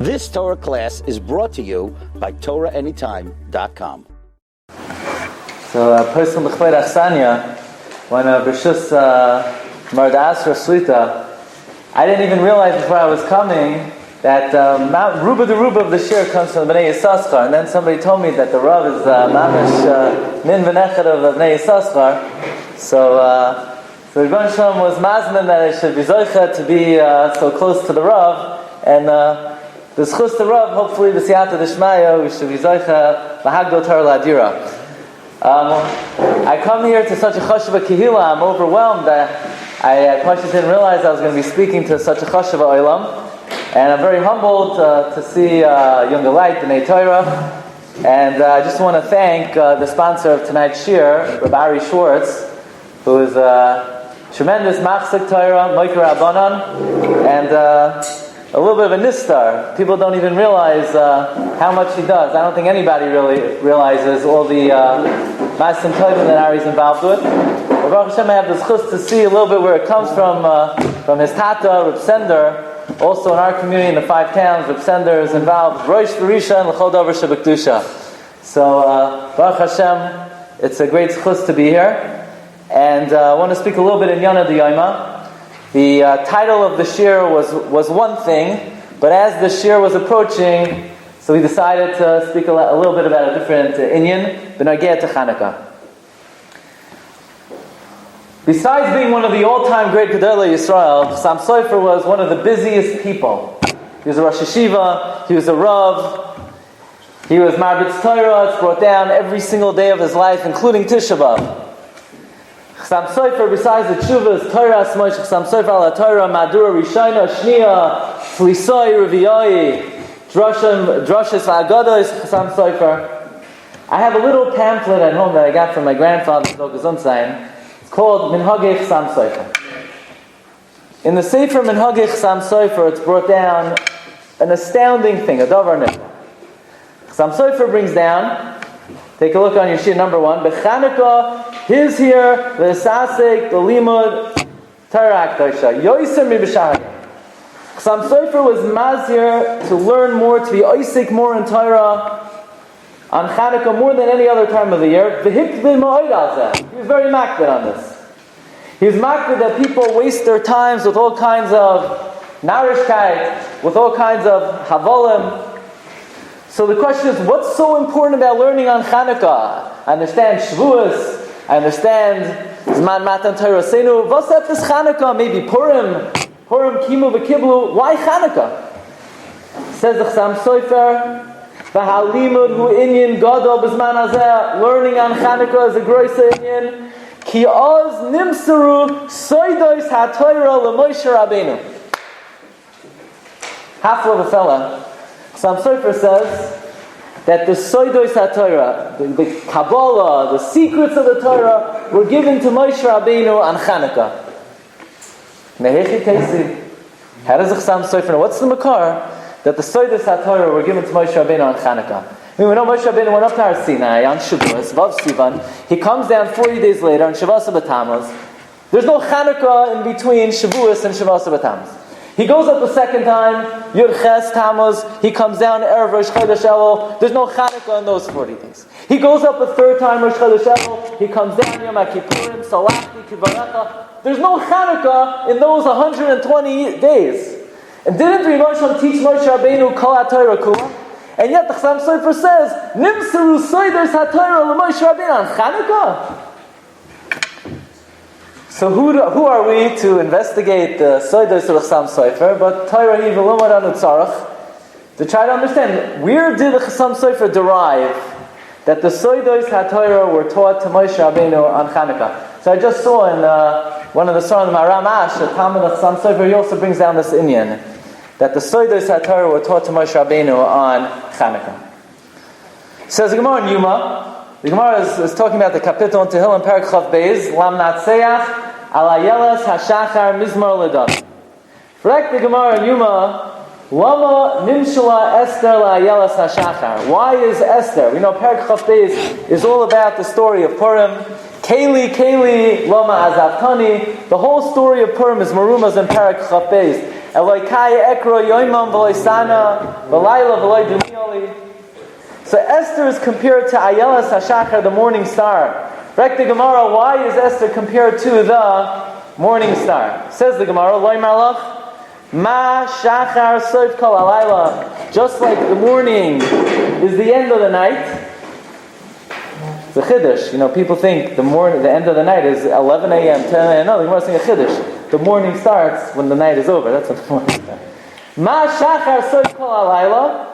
This Torah class is brought to you by TorahAnytime.com. So, Person B'chved Achsanya, when B'shus Mardas Raslita, I didn't even realize before I was coming that Mount Ruba the Ruba of the Shiur comes from the Bnei Yissaschar, and then somebody told me that the Rav is Mamish Min V'nechad of the Bnei Yissaschar. So Rebbeinu Shalom was mazman that I should be zoicha to be so close to the Rav, and the schus the Rav, hopefully the Siyata D'Shmaya, we should be zoicha L'hagdol Torah L'Adira. I come here to such a chashuva kehila, I'm overwhelmed. I didn't realize I was going to be speaking to such a chashuva olam, and I'm very humbled to see Younger Light, B'nai Torah, and I just want to thank the sponsor of tonight's shiur, Rabbi Schwartz, who is a tremendous machzik Torah, Moiker Rabbanan, and a little bit of a nistar. People don't even realize how much he does. I don't think anybody really realizes all the ma'asim tovim that Ari's involved with. But Baruch Hashem, I have the zchus to see a little bit where it comes from his tata, Reb Sender. Also in our community in the 5 towns, Reb Sender is involved. Rosh V'Risha and L'chol Davar Shebekdusha. So Baruch Hashem, it's a great zchus to be here. And I want to speak a little bit in Yana D'Yoma. The title of the shiur was one thing, but as the shiur was approaching, so we decided to speak a little bit about a different inyan, b'nageh to Chanukah. Besides being one of the all-time great Gedolei Yisrael, Sam Sofer was one of the busiest people. He was a Rosh Yeshiva, he was a Rav, he was Marbitz Torah. It's brought down every single day of his life, including Tisha B'Av. Sam Sofer, besides the Tshuvas, Torah, Smosh, Sam Sofer ala Torah, Madura, Rishayna, Shniya, Tlisoi, Reviyai, Droshes, V'Agados, Sam Sofer. I have a little pamphlet at home that I got from my grandfather, Gesundsein. It's called Minhagei Sam Sofer. In the Sefer Minhagei Sam Sofer, it's brought down an astounding thing, a davar nifla. Sam Sofer brings down, take a look on your sheet number 1. B'Chanukah, his here, v'esasek, the limud, Torah Akdosha, yoiser mi b'shahar. Sam Sofer was mazir to learn more, to be oisik more in Torah on Chanukah more than any other time of the year. V'hikvin ma'od al zeh. He was very makbid on this. He was makbid that people waste their times with all kinds of narishkeit, with all kinds of havolim. So the question is, what's so important about learning on Chanukah? I understand Shavuos, I understand Zman Matan Torah Seinu. What's that this Chanukah? Maybe Purim Kimu v'Kiblu. Why Chanukah? Says the Chassam Sofer, V'halimud hu inyan gadol b'zman hazeh. Learning on Chanukah is a groisa inyan. Ki oz nimsaru soidos ha-Torah l'Moshe Rabbeinu. Half of a fella. Chassam Sofer says that the Soidos HaTorah, the Kabbalah, the secrets of the Torah, were given to Moshe Rabbeinu on Chanukah. Mehechi Keisi. How does the Chassam Sofer know? What's the makar that the Soidos HaTorah were given to Moshe Rabbeinu on Chanukah? I mean, we know Moshe Rabbeinu went up to Har Sinai on Shavuos, Vav Sivan. He comes down 40 days later on Shavuos B'Tammuz. There's no Chanukah in between Shavuos and Shavuos B'Tammuz. He goes up the second time, Yud Ches Tammuz. He comes down Erev Rosh Chodesh Elul. There's no Chanukah in those 40 days. He goes up a third time, Rosh Chodesh Elul. He comes down Yom HaKippurim, Salachti, Kivarecha. There's no Chanukah in those 120 days. And didn't Rebbeinu Shalom teach Moshe Rabbeinu Kol HaTorah Kula? And yet the Chassam Sofer says, Nimsaru Soidos HaTorah l'Moshe Rabbeinu on Chanukah? So who are we to investigate the Soidos of the Chassam Sofer, but Torah hi v'lomad anu tzarach, to try to understand where did the Chassam Sofer derive that the Soidos HaTorah were taught to Moshe Rabbeinu on Chanukah. So I just saw in one of the songs of Maram Ash, the Talmud of Chassam Sofer, he also brings down this inyan, that the Soidos HaTorah were taught to Moshe Rabbeinu on Chanukah. Says the Gemara in Yuma. The Gemara is talking about the kapitel in Tehillim Perek Chav Beis, Lam Natseach Ala Yelas HaShachar Mizmor L'Dam. Correct the Gemara in Yuma, Lama Nimshala Esther La Yelas HaShachar. Why is Esther? We know Perek Chav Beis is all about the story of Purim. Keli, Lama Azavtani. The whole story of Purim is Marumas and Perek Chav Beis. Elokai ekro yoimam v'loy sana, v'layla v'loy dumioli. So Esther is compared to Ayelas HaShachar, the morning star. Rek the Gemara, why is Esther compared to the morning star? Says the Gemara, Loi Marlach, Ma Shachar Soif Kol Alayla. Just like the morning is the end of the night. It's a chiddush. People think the end of the night is 11 a.m., 10 a.m. No, the Gemara is saying a chiddush. The morning starts when the night is over. That's what the morning starts. Ma Shachar Soif Kol Alayla.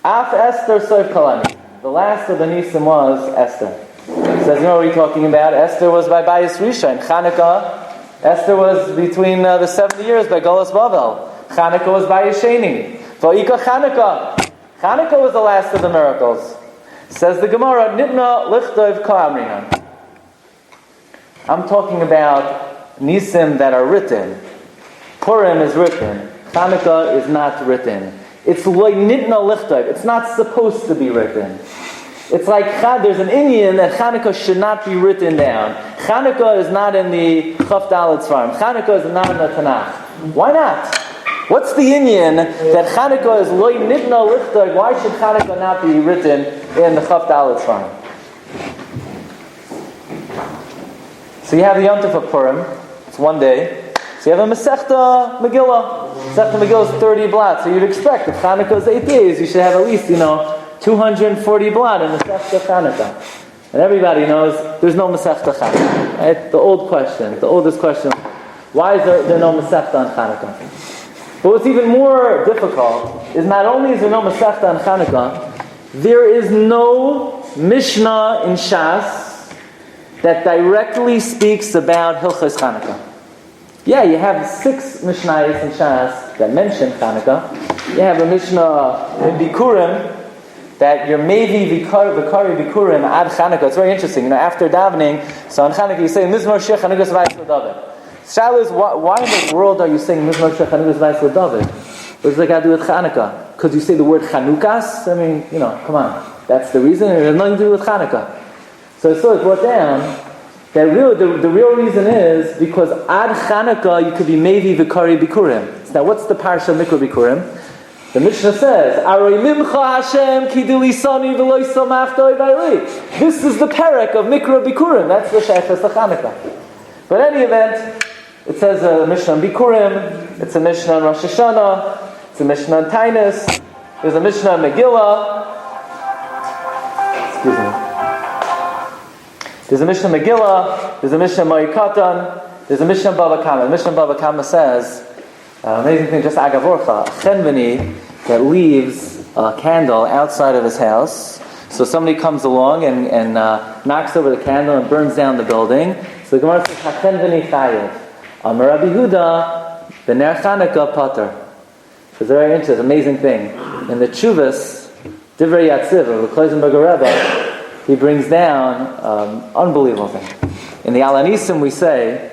Af Esther Soif Kol Ani. The last of the Nisim was Esther. He says, what are we talking about? Esther was by Bayis Risha. In Chanukah, Esther was between the 70 years by Golas Bavel. Chanukah was by Yesheni. Va'ika Chanukah. Chanukah was the last of the miracles. Says the Gemara, Nitna Lichtov Ka'amrinan. I'm talking about Nisim that are written. Purim is written. Chanukah is not written. It's loy Nitna Lichtov. It's not supposed to be written. It's like there's an Indian that Chanukah should not be written down. Chanukah is not in the Chaf Dalet farm. Chanukah is not in the Tanakh. Why not? What's the Indian that Chanukah is loy nitna lichtag? Why should Chanukah not be written in the Chaf Dalet farm? So you have the Yom Tov of Purim. It's one day. So you have a Masechta Megillah. Masechta Megillah is 30 blot. So you'd expect if Chanukah is 8 days, you should have at least 240 blot in the Masechta Chanukah. And everybody knows there's no Masechta Chanukah. Right? The oldest question, why is there no Masechta on Chanukah? But what's even more difficult is not only is there no Masechta on Chanukah, there is no Mishnah in Shas that directly speaks about Hilchos Chanukah. Yeah, you have 6 Mishnayos in Shas that mention Chanukah. You have a Mishnah in Bikurim that you're maybe Vikari Bikurim ad Chanukah. It's very interesting. After davening, so on Chanukah you say Mizmor Shech Chanukah Zvayis L'David. Shal is why in the world are you saying Mizmor Shech Chanukah Zvayis L'David? What does that got to do with Chanukah? Because you say the word Chanukas? I mean, come on. That's the reason. It has nothing to do with Chanukah. So it's brought down that the real reason is because ad Chanukah you could be maybe Vikari Bikurim. Now what's the parsha Mikra Bikurim? The Mishnah says, Aroi Mimcha Hashem Kidili Sani V'loi Samachta Oivayli. This is the parak of Mikra Bikurim. That's the Shechas of Chanukah. But in any event, it says a Mishnah on Bikurim, it's a Mishnah on Rosh Hashanah, it's a Mishnah on Tainus, there's a Mishnah on Megillah. Excuse me. There's a Mishnah on Megillah, there's a Mishnah on Ma'ikatan, there's a Mishnah on Bava Kama. The Mishnah on Bava Kama says, amazing thing, just Agavorcha, a Chenveni that leaves a candle outside of his house. So somebody comes along and knocks over the candle and burns down the building. So the Gemara says, HaChenveni Chayev. Rabbi Yehuda, the Ner Chanukah Pater. It's a very interesting, amazing thing. In the Tshuvas, Divrei Yatziv of the Kloisenberger Rebbe, he brings down unbelievable thing. In the Alanisim we say,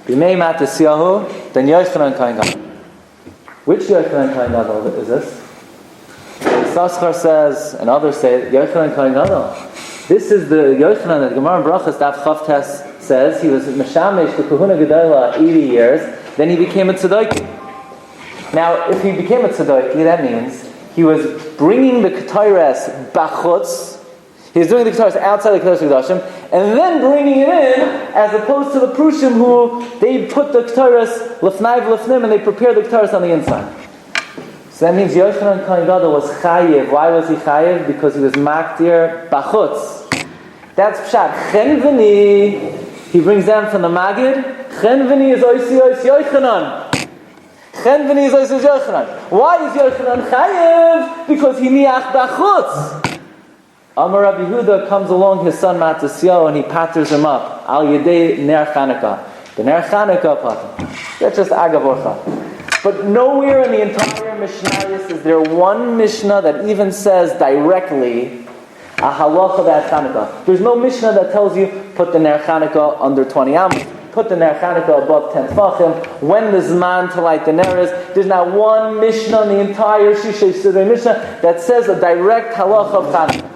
B'mei Matisyahu, then Yochanan Kohen Gadol. Which Yochanan Kohen Gadol is this? Saschar says, and others say, Yochanan Kohen Gadol. This is the Yochanan that Gemara in Brachas Daf Chavtes says he was Meshamesh the Kahuna Gedola 80 years, then he became a Tzedoki. Now, if he became a Tzedoki, that means he was bringing the Ketores Bachutz, he was doing the Ketores outside the Kedosh Kedashim, and then bringing it in, as opposed to the Prushim who they put the Ketores Lefnai V'Lefnim and they prepare the Ketores on the inside. So that means Yochanan Kohen Gadol was Chayev. Why was he Chayev? Because he was Maktir Bachutz. That's Pshat. Chenveni, he brings down from the Magid, Chenveni is Oisi Yochanan. Chenveni is Oisi Yochanan. Why is Yochanan Chayev? Because he Niach Bachutz. Amar Rabbi Yehuda comes along his son Matisyahu and he patters him up. Al Yedei Ner Chanukah. The Ner Chanukah patter. That's just Agavorcha. But nowhere in the entire Mishnayos is there one Mishnah that even says directly a halacha about Chanukah. There's no Mishnah that tells you put the Ner Chanukah under 20 amos, put the Ner Chanukah above 10 tefachim, when the Zman to light the Ner is. There's not one Mishnah in the entire Shishay Sidrei Mishnah that says a direct halacha of Chanukah.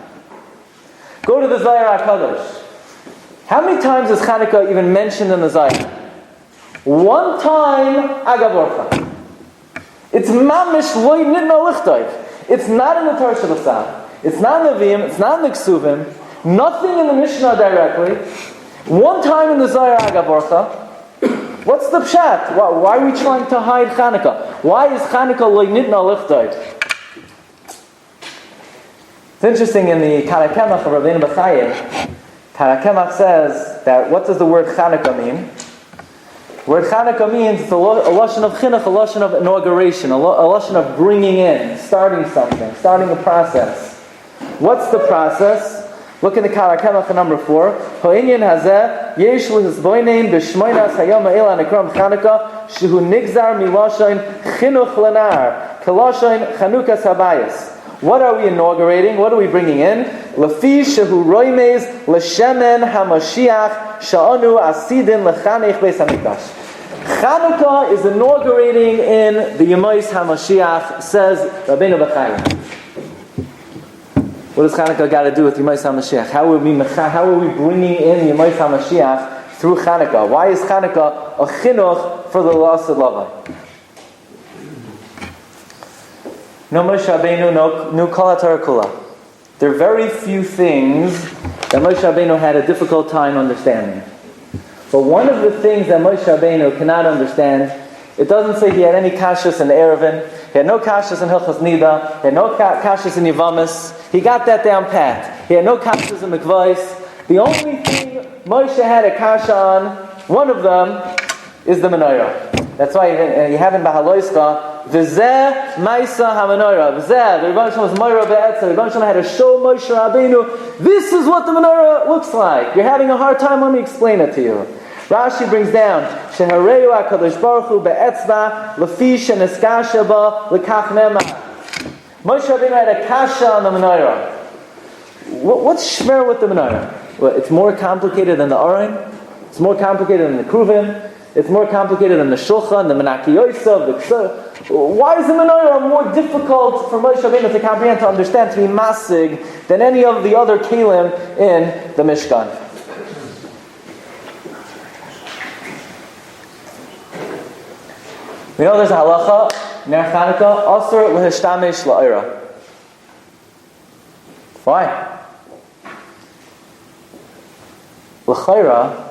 Go to the Zohar HaKadosh. How many times is Chanukah even mentioned in the Zohar? One time, Agavorcha. It's mamish loy nitna lichtayv. It's not in the Torah Shabbat. It's not in the Vim. It's not in the Ksuvim. Nothing in the Mishnah directly. One time in the Zohar Agavorcha. What's the pshat? Why are we trying to hide Chanukah? Why is Chanukah loy nitna lichtayv? It's interesting in the Karakemach of Rabbeinu B'chaye. Karakemach says that what does the word Chanukah mean? The word Chanukah means it's a lashon of chinuch, a lashon of inauguration, a lashon of bringing in, starting something, starting a process. What's the process? Look in the Karakemach number 4. Ho'inyan hazeh yesh l'hizboinein b'shmoinas hayom ha'ila nekram Chanukah shehu nigzar milashon chinuch lanar kelashon Chanukah sabayis. What are we inaugurating? What are we bringing in? Lafi shehu roimes l'shemen hamashiach sha'anu asidin l'chanech beis hamikdash. Chanukah is inaugurating in the Yemais HaMashiach, says Rabbeinu B'chaye. What does Chanukah got to do with Yemais HaMashiach? How are we bringing in Yemais HaMashiach through Chanukah? Why is Chanukah a chinuch for the lost of Levi? No Moshe Rabbeinu, no Kol HaTorah Kula. There are very few things that Moshe Rabbeinu had a difficult time understanding. But one of the things that Moshe Rabbeinu cannot understand, it doesn't say he had any kashas in Erevin, he had no kashas in Hilchos Nida, he had no kashas in Yivamis, he got that down pat. He had no kashas in Mikvais. The only thing Moshe had a kasha on, one of them, is the Menorah. That's why you have in Bahaloiska, V'zeh Maisa HaMenorah. V'zeh, the Rebbe Shalom was Menorah Be'etzah. The Rebbe Shalom had to show Moshe Rabbeinu, this is what the Menorah looks like. You're having a hard time, let me explain it to you. Rashi brings down, Shehareu HaKadosh Baruch Hu Be'etzva, Lefi She'neskasha Ba, L'kach Nema. Moshe Rabbeinu had a kasha on the Menorah. What's shmer with the Menorah? Well, it's more complicated than the Aron. It's more complicated than the Kruvim. It's more complicated than the Shulchan, the Menaki Yosef, the Ksur. Why is the Menorah more difficult for Moshe Rabbeinu to comprehend, to understand, to be masig, than any of the other kelim in the Mishkan? We know there's a halacha, Ner Chanukah, Asur l'hishtamish la'ira. Why? L'chayra,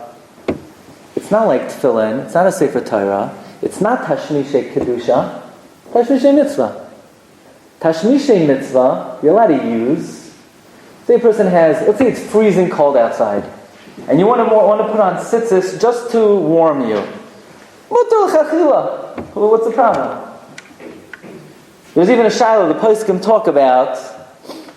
it's not like tefillin, it's not a sefer Torah, it's not tashmishay kedusha, tashmishay mitzvah. Tashmishay mitzvah, you're allowed to use. Say a person has, let's say it's freezing cold outside, and you want to put on tzitzis just to warm you. What's the problem? There's even a shiloh the poskim talk about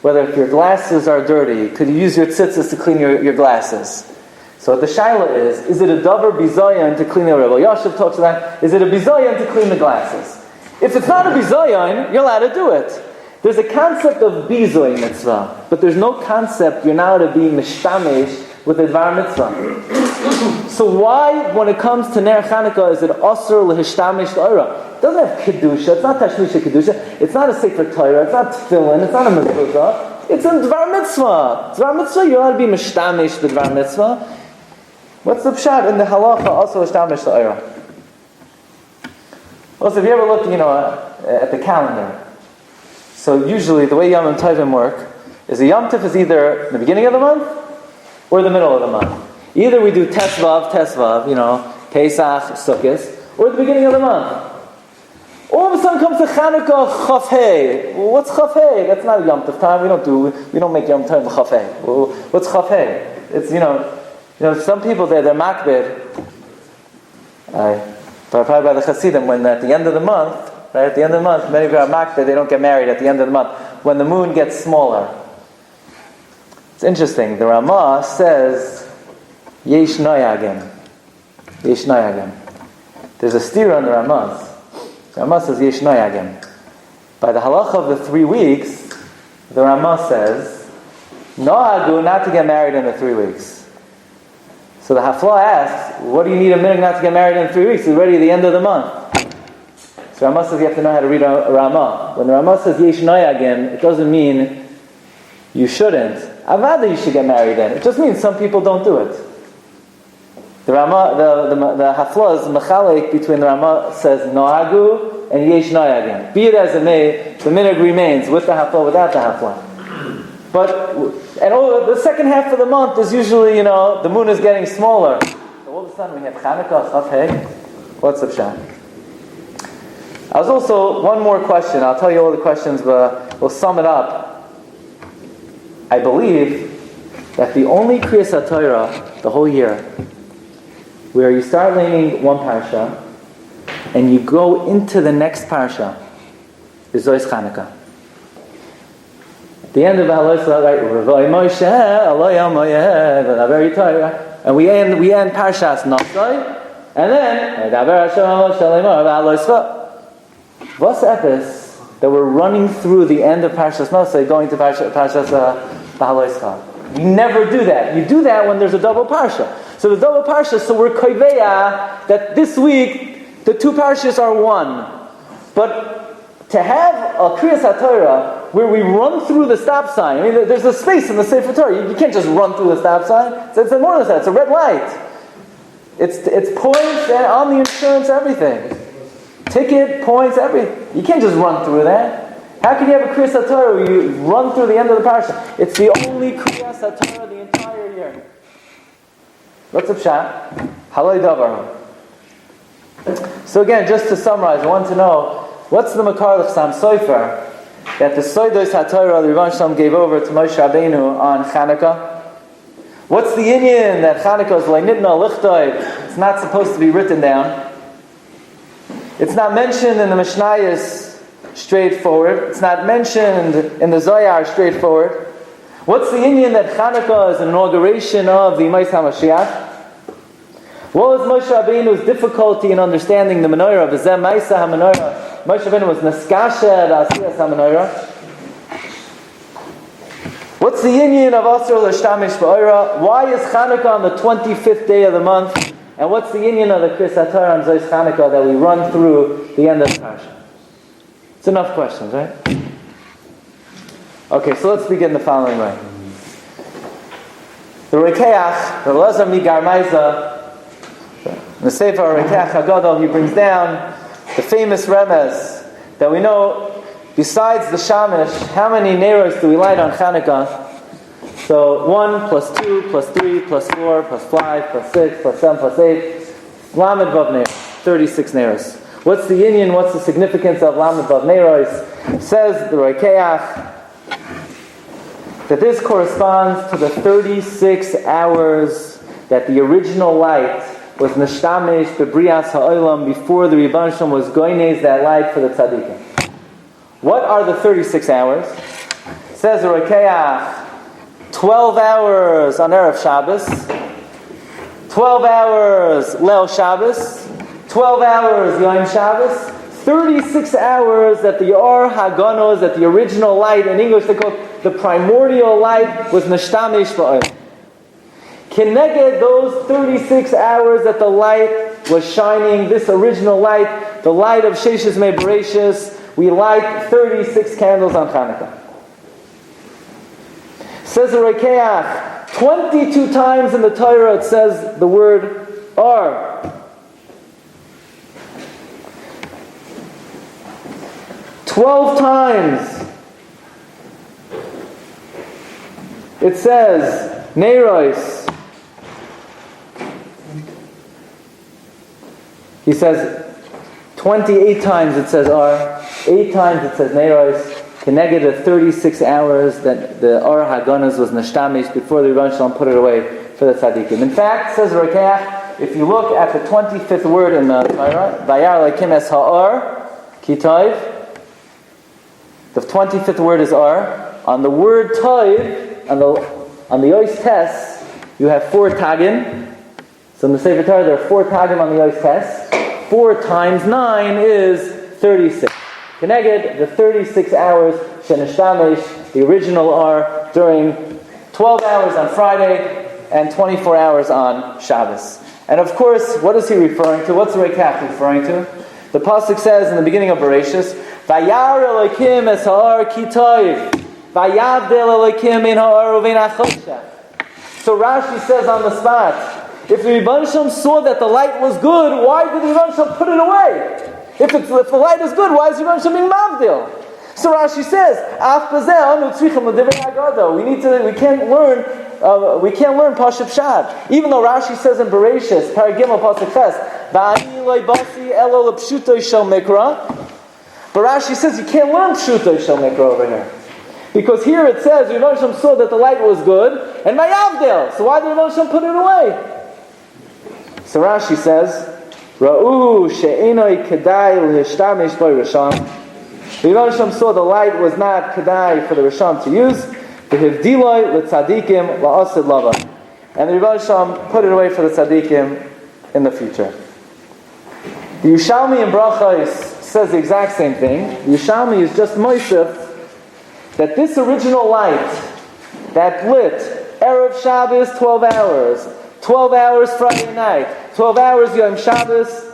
whether if your glasses are dirty, could you use your tzitzis to clean your glasses? So what the shiloh is it a davar bizayon to clean the Rabbi Yashav talks about, is it a bizayon to clean the glasses? If it's not a bizayon, you're allowed to do it. There's a concept of bizoy mitzvah, but there's no concept you're not allowed to be mishtamish with a dvar mitzvah. So why, when it comes to Ner Chanukah, is it asur l'hishtamish l'ora? It doesn't have kedusha, it's not tashmisha kedusha, it's not a sefer Torah, it's not tefillin, it's not a mezuzah, it's a dvar mitzvah. Dvar mitzvah, you're allowed to be mishtamish the dvar mitzvah. What's the pshat in the halacha also l'hishtamish l'ora? Well, so if you ever look, at the calendar, so usually the way Yom Tovim work is the Yom Tov is either the beginning of the month or the middle of the month. Either we do Tesvav, Pesach, Sukkot, or the beginning of the month. All of a sudden comes to Chanukah, Chaf Hei. Well, what's Chaf Hei? That's not a Yom Tov time. We don't make Yom Tov Chaf Hei. Well, what's Chaf Hei? It's some people they're makbid. Probably by the Hasidim, when at the end of the month, right? At the end of the month, many people are makbid. They don't get married at the end of the month when the moon gets smaller. It's interesting. The Ramah says, Yesh Noyagim. Yesh Noyagim. There's a steer on the Ramah. The Ramah says Yesh Noyagim. By the halacha of the 3 weeks, the Ramah says, Nohagu not to get married in the 3 weeks. So the Hafla asks, what do you need a minute not to get married in 3 weeks? It's already the end of the month. So Ramah says you have to know how to read a Ramah. When the Ramah says Yesh Noyagim, it doesn't mean you shouldn't. Avada you should get married in. It just means some people don't do it. The Ramah, the Hafla is mechalek between the Ramah says Nohagu and Yesh Naya again. Be it as it may, the minhag remains with the hafla, without the hafla. And the second half of the month is usually, the moon is getting smaller. So all of a sudden we have Chanukah, Chaf Hey. What's up, Shah? I was also, one more question. I'll tell you all the questions, but we'll sum it up. I believe that the only Kriyas HaTorah the whole year where you start learning one parsha and you go into the next parsha is Zois Chanukah. At the end of Haloisah, right? Revoi Moshe, Aloyah Moyeh, very Torah, and we end Parshas Nosai, and then Daber Hashem Shalemar Haloisah. What's epis that we're running through the end of Parshas Nosai, going to Parshas Haloisah? You never do that. You do that when there's a double parsha. So the double parsha, so we're koiveya that this week the two parshas are one. But to have a Kriyas HaTorah where we run through the stop sign, there's a space in the Sefer Torah. You can't just run through the stop sign. It's more than that. It's a red light. It's points and on the insurance, everything. Ticket, points, everything. You can't just run through that. How can you have a Kriyas HaTorah where you run through the end of the parsha? It's the only Kriyas HaTorah the entire year. What's up, Shah? Haloi davar. So again, just to summarize, I want to know what's the makar of Sam Sofer that the Soidos HaTorah the Rebbe Shalom gave over to Moshe Rabbeinu on Chanukah. What's the inyan that Chanukah is le'nitna lichtoiv? It's not supposed to be written down. It's not mentioned in the Mishnayos straightforward. It's not mentioned in the Zohar straightforward. What's the inyan that Chanukah is an inauguration of the Yimais HaMashiach? What was Moshe Rabbeinu's difficulty in understanding the Menorah? V'zeh Maisa HaMenorah. Moshe Rabbeinu was Neskasher Asiyas HaMenorah. What's the inyan of Asur L'Shtamish Ba'ora? Why is Chanukah on the 25th day of the month? And what's the inyan of the Kriyas HaTorah on Zois Chanukah that we run through the end of the parsha? It's enough questions, right? Okay, so let's begin the following way. The Rekeach, the Elazar Migar Maiza, the Sefer Rekeach HaGadol, he brings down the famous remez that we know, besides the Shamish, how many Neros do we light on Chanukah? So 1 plus 2 plus 3 plus 4 plus 5 plus 6 plus 7 plus 8, Lamed Vav Neros, 36 Neros. What's the inyan? What's the significance of Lamed Vav Neros? Says the Rekeach that this corresponds to the 36 hours that the original light was Nishtamish Bebrias Ha'olam before the Rebbe Shalom was goynez that light for the tzaddikim. What are the 36 hours? Says the Rekeach, 12 hours on Erev Shabbos, 12 hours Leil Shabbos, 12 hours Yom Shabbos, 36 hours that the Or Haganos, that the original light, in English they call it the primordial light, was Nishtamish Ba'olam. Keneged those 36 hours that the light was shining, this original light, the light of Sheshes Mei Bereshis, we light 36 candles on Chanukah. Says the Rekeach, 22 times in the Torah it says the word Or. 12 times it says Neiros. He says 28 times it says Or, 8 times it says Neiros. Keneged the 36 hours that the Or Haganas was Nishtamish before the Rebbe Shalom put it away for the tzaddikim. In fact, says Rekeach, if you look at the 25th word in the Torah, Vayar Elokim es ha'or kitayv, the 25th word is Or. On the word Toiv, on the Ois Tes, you have 4 tagim. So in the Sefer Torah there are 4 tagim on the Ois Tes. 4 times 9 is 36. Keneged the 36 hours Shenishtamish, the original Or, during 12 hours on Friday and 24 hours on Shabbos. And of course, what is he referring to? What's the Rekeach referring to? The pasuk says in the beginning of Bereshis, Vayar Elokim es ha'or ki toiv, vayavdel Elokim in ha'or uvein ha'choshech. So Rashi says on the spot, if the Rebbe Shalom saw that the light was good, why did the Rebbe Shalom put it away? If the light is good, why is Rebbeinu Shalom being mavdil? So Rashi says, we can't learn Pashup Shad. Even though Rashi says in Bereshis, Paragimel Pasuk Ches, but Rashi says you can't learn Pshuto Shel Mikra over here. Because here it says, Rebbeinu Shalom saw that the light was good, and Mayavdil. So why did Rebbeinu Shalom put it away? So Rashi says, Ra'u she'enoi kedai l'hishtamish by Rishon. The Rebbeinu Shalom saw the light was not kedai for the Rishon to use. The hivdiloi l'tzadikim la'asid lava. And the Rebbeinu Shalom put it away for the tzadikim in the future. The Yushalmi in Brachos says the exact same thing. The Yushalmi is just moisef that this original light that lit Erev Shabbos 12 hours, 12 hours Friday night, 12 hours Yom Shabbos,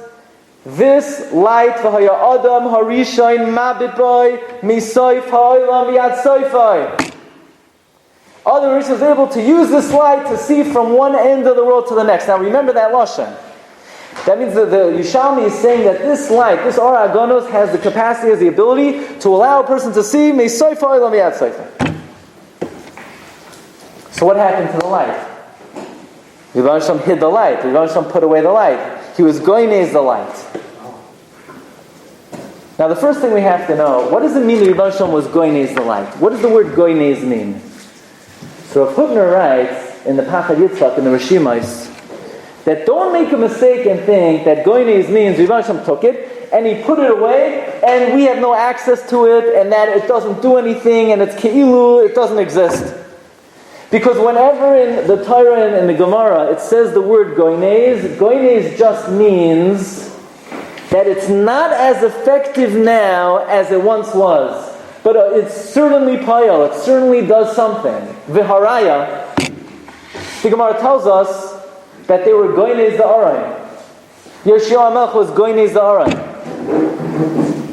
this light v'haya Adam harishayin mabit boy misoif ha'olam v'yad soifai. Adam Rishon was able to use this light to see from one end of the world to the next. Now remember that lashon. That means that the Yushalmi is saying that this light, this Or Agonos, has the capacity, has the ability to allow a person to see misoif ha'olam v'yad soifai. So what happened to the light? Rebbeinu Shalom hid the light. Rebbeinu Shalom put away the light. He was goynez the light. Now the first thing we have to know, what does it mean that Rebbeinu Shalom was goynez the light? What does the word goynez mean? So Rav Hutner writes in the Pachad Yitzchak, in the Rishimos, that don't make a mistake and think that goynez means Rebbeinu Shalom took it and he put it away and we have no access to it and that it doesn't do anything and it's ke'ilu, it doesn't exist. Because whenever in the Torah and in the Gemara it says the word goynez just means that it's not as effective now as it once was. But it's certainly payal, it certainly does something. V'haraya, the Gemara tells us that they were goynez the Aron. Yeshua HaMelech was goynez the Aron.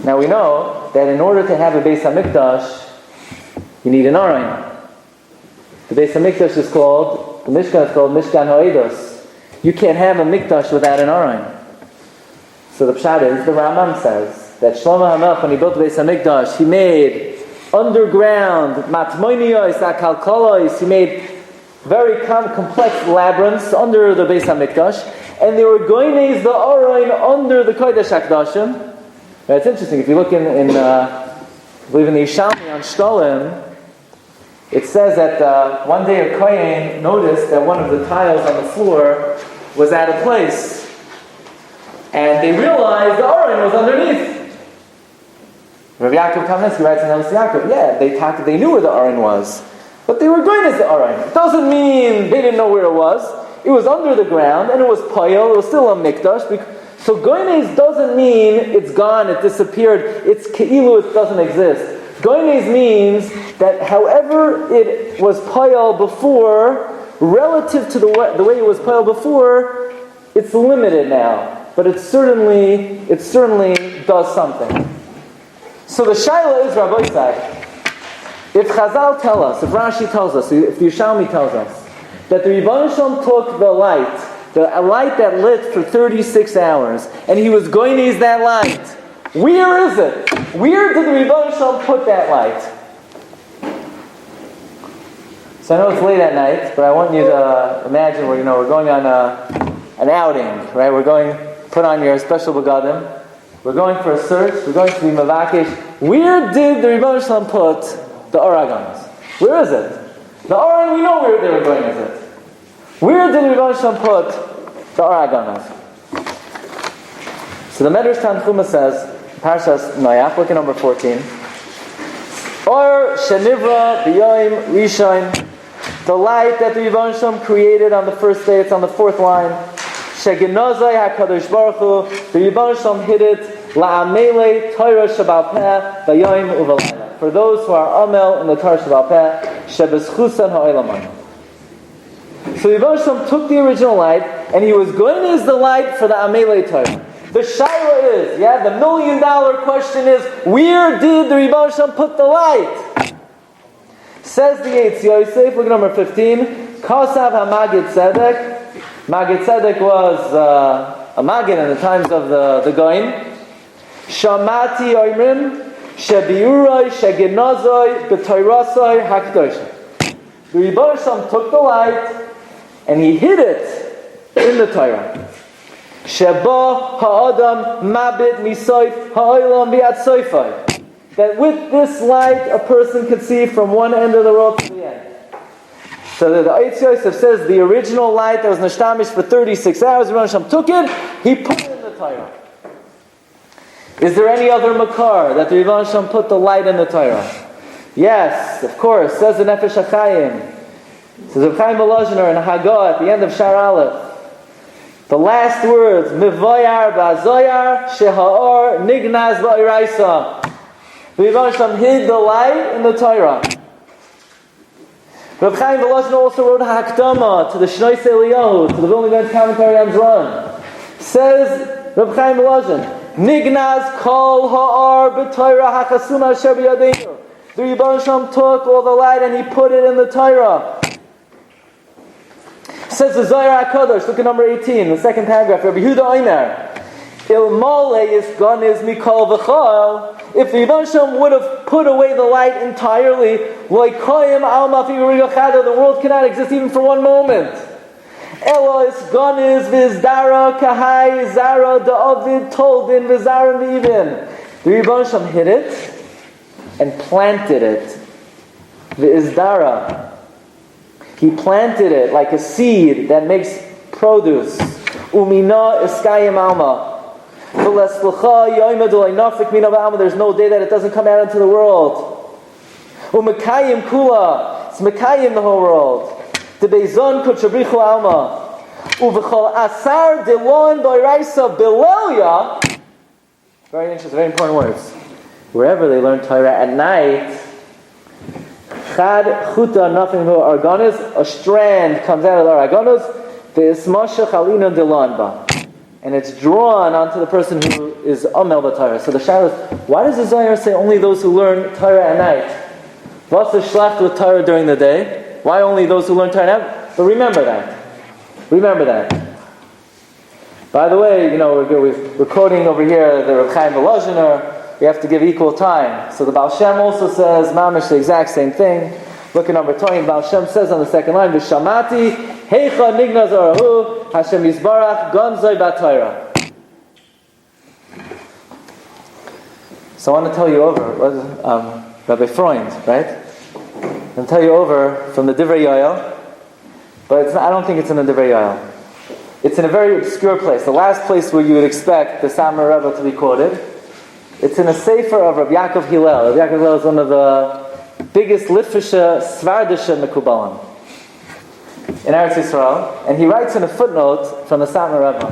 Now we know that in order to have a Beis HaMikdash, you need an Aron. The Beis HaMikdash is called, the Mishkan is called Mishkan HaEdos. You can't have a Mikdash without an Aron. So the Pshat is, the Rambam says, that Shlomo HaMelech, when he built the Beis HaMikdash, he made underground matmoiniyos, akalkolos, he made very complex labyrinths under the Beis HaMikdash, and they were goynez the Aron under the Kodesh HaKdashim. Now it's interesting, if you look in I believe in the Yishalmi on Shkolim, it says that one day a Kohen noticed that one of the tiles on the floor was out of place. And they realized the Aron was underneath. Rabbi Yaakov Kamenetsky writes in Elis Yaakov, they knew where the Aron was. But they were going as the Aron. It doesn't mean they didn't know where it was. It was under the ground, and it was payal, it was still a mikdash. So goynez doesn't mean it's gone, it disappeared, it's ke'ilu, it doesn't exist. Goynez means that however it was payal before, relative to the way it was payal before, it's limited now. But it certainly does something. So the shaila is, Rabbi Isai, if Chazal tell us, if Rashi tells us, if the Yushalmi tells us, that the Rebbeinu Shalom took the light that lit for 36 hours, and he was goynez that light, where is it? Where did the Rebbeinu Shalom put that light? So I know it's late at night, but I want you to imagine we're going on an outing, right? We're going, put on your special begadim. We're going for a search. We're going to be mavakesh. Where did the Rebbeinu Shalom put the Aragons? Where is it? The Aron, we know where they were going with it. Where did the Rebbeinu Shalom put the Aragons? So the Medrash Tanchuma says, Parshas Noach, look at number 14. Or Shenivra B'yoim Rishon, the light that the Rebbeinu Shalom created on the first day. It's on the fourth line. Shegenozai HaKadosh Baruch Hu, the Rebbeinu Shalom hid it, La'amele Torah Shabal Peh, V'yoim U'Valayla. For those who are Amel in the Torah Shabal Peh, Shebeschusan Ha'olamon. So the Rebbeinu Shalom took the original light, and he was going to use the light for the Amele Torah. The shaila is, the $1 million question is, where did the Rebbeinu Shalom put the light? Says the Eitz Yosef, look at number 15, Kosav HaMagid Tzedek. Magid Tzedek was a Magid in the times of the Goyim. Shamati oimrim shebiurai shegenazai b'toirasai hakdosha. The Rebbe Shem took the light and he hid it in the Torah. Sheba ha'adam mabit misoif ha'olam bi'at soifai. That with this light a person could see from one end of the world to the end. So the Eitz Yosef says the original light that was Nashtamish for 36 hours, Rebbe Shem took it, he put it in the Torah. Is there any other makar that the Rebbe Shem put the light in the Torah? Yes, of course. Says the Nefesh HaChaim. Says Reb Chaim Volozhiner in Haggadah at the end of Shar Aleph. The last words, Mivoyar ba'zoyar sheha'or nignaz ba'iraisa. The Rebbe Shem hid the light in the Torah. Reb Chaim Volozhiner also wrote Hakdama to the Shnois Eliyahu, to the Vilna Gaon's commentary on Zran. Says Reb Chaim Volozhiner, Nignaz kol ha'or b'Torah hachasuma asher b'yadeinu. The Rebbe Shem took all the light and he put it in the Torah. Says the Zohar HaKadosh, look at number 18, the second paragraph. Rabbi Yehuda Omer, Ilmole is ganiz mikol v'chol. If the Rebbe Shem would have put away the light entirely, loikoyim alma fi rigachada, the world cannot exist even for one moment. Elo is ganiz v'zdara kahai zara da'avid toldin v'zara v'ivin. The Rebbe Shem hid it and planted it. V'izdara. He planted it like a seed that makes produce. Umina iskayim alma. There's no day that it doesn't come out into the world. Umakayim kula. It's makayim the whole world. Debeizon kuchabrichu alma. Uvechol asar delon doiraisa beloya. Very interesting, very important words. Wherever they learn Torah at night, chad chuta nothing who argonis, a strand comes out of the argonis, ve'ismasha chalina delon ba, and it's drawn onto the person who is amel b'Torah. So the shaila is, why does the Zohar say only those who learn Torah at night? What's the shlacht with Torah during the day? Why only those who learn Torah at night? But remember that. Remember that. By the way, we're quoting over here the Reb Chaim Volozhiner. We have to give equal time. So the Baal Shem also says, mamish, the exact same thing. Look at number 20. Baal Shem says on the second line, V'shamati heicha nignaz arahu Hashem yisbarach gonzoi b'Torah. So I want to tell you over, Rabbi Freund, right? I'm going to tell you over from the Divrei Yoel, but I don't think it's in the Divrei Yoel. It's in a very obscure place, the last place where you would expect the Samar Rebbe to be quoted. It's in a sefer of Rabbi Yaakov Hillel. Rabbi Yaakov Hillel is one of the biggest Litvische, Svardische Mekubalim in Eretz Yisrael, and he writes in a footnote from the Satmar Rebbe.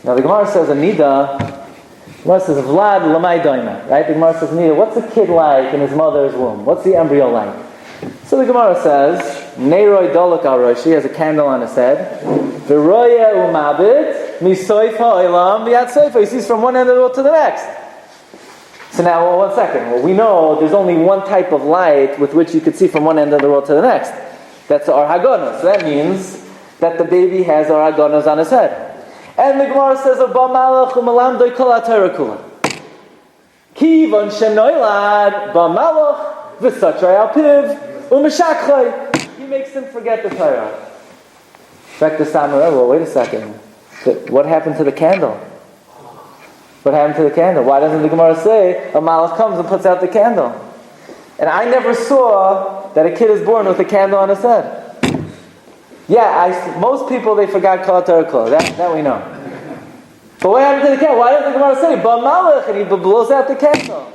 Now the Gemara says, Anida, the Gemara says, Vlad lamai doima, right? The Gemara says, Anida, what's a kid like in his mother's womb? What's the embryo like? So the Gemara says, Neiroi dolok al roshi, he has a candle on his head. V'roya umabit, misoif ha'olam v'yat soifa. He sees from one end of the world to the next. So now, one second. Well, we know there's only one type of light with which you could see from one end of the world to the next. That's Or Hagonos. So that means that the baby has Or Hagonos on his head. And the Gemara says, Ba malach u'malamdoi kol ha'Torah kula. Kivon shenoilad ba malach v'sachrei al piv u'meshakchay. He makes him forget the Torah. Back to Samuel. Well, wait a second. What happened to the candle? What happened to the candle? Why doesn't the Gemara say a malach comes and puts out the candle? And I never saw that a kid is born with a candle on his head. Yeah, most people, they forgot kol Torah kol. That we know. But what happened to the candle? Why doesn't the Gemara say ba malach and he blows out the candle?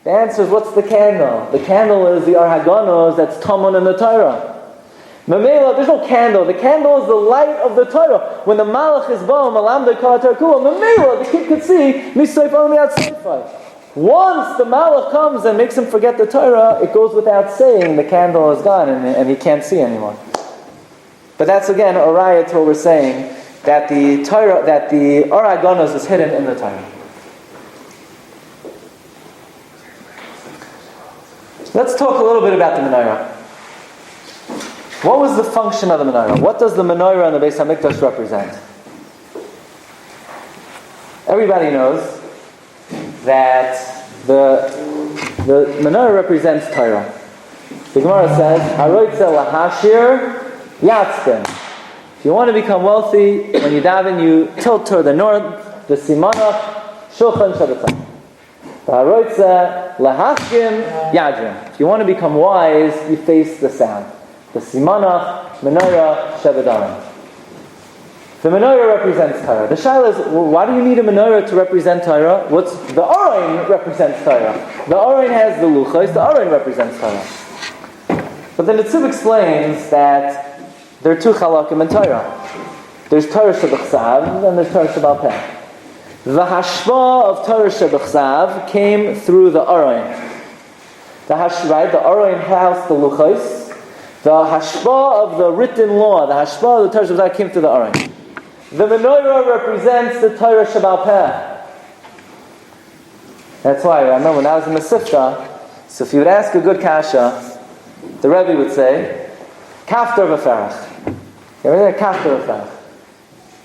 The answer is, what's the candle? The candle is the Or Hagonos that's Tamun in the Torah. Mamela, there's no candle. The candle is the light of the Torah. When the malach is bom, alamdei kol Torah kula, Mamela, the kid could see misoif only at seifai. Once the malach comes and makes him forget the Torah, it goes without saying the candle is gone and he can't see anymore. But that's again a raya to what we're saying, that the Torah, that the Or Hagonos is hidden in the Torah. Let's talk a little bit about the Menorah. What was the function of the Menorah? What does the Menorah and the Beis HaMikdash represent? Everybody knows that the menorah represents Torah. The Gemara says, "Haroitze lahashir Glatstein." If you want to become wealthy, when you daven, you tilt toward the north, the Simanach Shulchan Shabbatai. The Haroitze lahashkim Yadrim. If you want to become wise, you face the south. The Simanach Menorah Shabbatai. The menorah represents Torah. The shaila is, well, why do you need a menorah to represent Torah? The Aron represents Torah. The Aron has the luchos, the Aron represents Torah. But the Netziv explains that there are two chalakim in Torah. There's Torah shebechsav and there's Torah shebal peh. The hashva of Torah shebechsav came through the Aron. The Aron housed the luchos. The hashva of the written law, the hashva of the Torah shebechsav came through the Aron. The menorah represents the Torah shebal peh. That's why I remember when I was in the Sifta, so if you would ask a good kasha, the Rabbi would say, Kaftar v'ferach. Everything Kaftar v'ferach.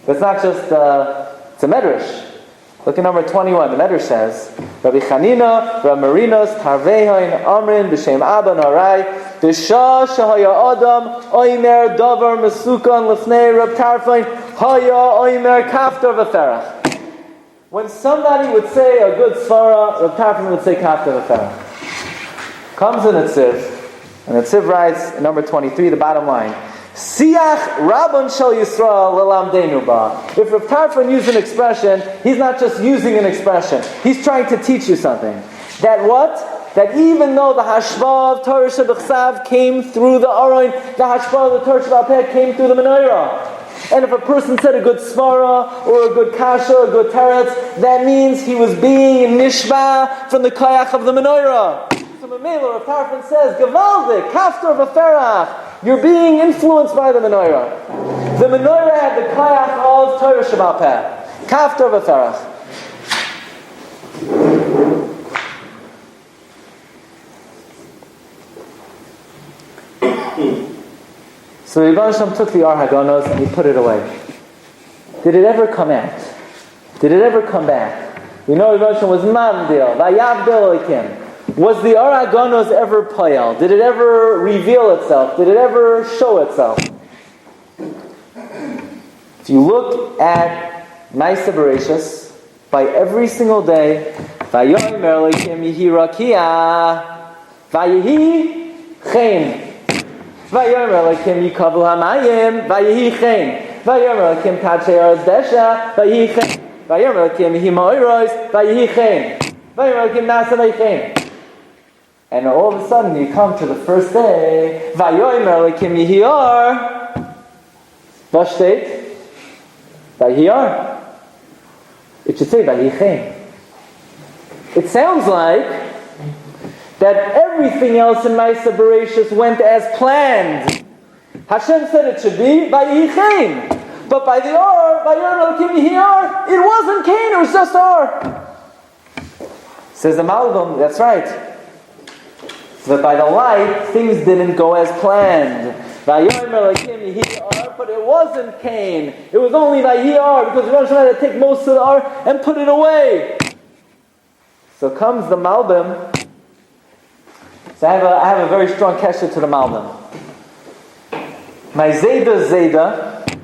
But it's not just, it's a medrash. Look at number 21. The medrash says, Rabbi Chanina, Rabbi Marinos, Tarvehain, Amrin, B'Shem Abba, Narai, B'Shah Shahaya Adam, Oimer, Davar, Mesukan, Lefnei, Rab Tarfain, Haya, Oimer, Kaftar v'ferach. When somebody would say a good svara, Rab Tarfain would say Kaftar v'ferach. Comes in Netziv, and Netziv writes in number 23, the bottom line, Siach Rabban Shel Yisrael Lelamdeinu Ba. If Rav Tarfon used an expression, he's not just using an expression. He's trying to teach you something. That what? That even though the hashva of Torah shebechsav came through the Aron, the hashva of the Torah shebal peh came through the menorah. And if a person said a good svara, or a good kasha, a good teretz, that means he was being nishba from the koyach of the menorah. So Mamela, Rav Tarfon says, Gavaldik, Kaftar v'ferach. You're being influenced by the menorah. The menorah had the koyach of Torah shebal peh. Kaftar v'ferach. So Rebbe Shem took the Ar Haganos and he put it away. Did it ever come out? Did it ever come back? We know Rebbe Shem was Mavdil, Vayavdil Ekim. Was the Ar Haganos ever poyel? Did it ever reveal itself? Did it ever show itself? If you look at Maaseh Bereshis, by every single day, Vayomer Elokim Yehi Rakia, Vayehi Chen. Vayomer Elokim Yikavu Hamayim, Vayehi Chen. Vayomer Elokim Tadshei Aretz Desha, Vayehi Chen. Vayomer Elokim Yehi Moiros, Vayehi Chen. Vayomer Elokim Nasa Vayehi Chen. And all of a sudden you come to the first day, Vayomer Elokim Yehi Or. Vashteit, Vayehi Or. It should say Vayehi Chen. It sounds like that everything else in Maaseh Bereshis went as planned. Hashem said it should be Vayehi Chen. But by the Or, Vayomer Elokim Yehi Or, it wasn't Cain, it was just Or. Says the Malbim, that's right. But by the light, things didn't go as planned. But it wasn't Cain. It was only Vayehi Or, because Rosh Hashanah had to take most of the Or and put it away. So comes the Malbim. So I have a very strong kesher to the Malbim. My Zayda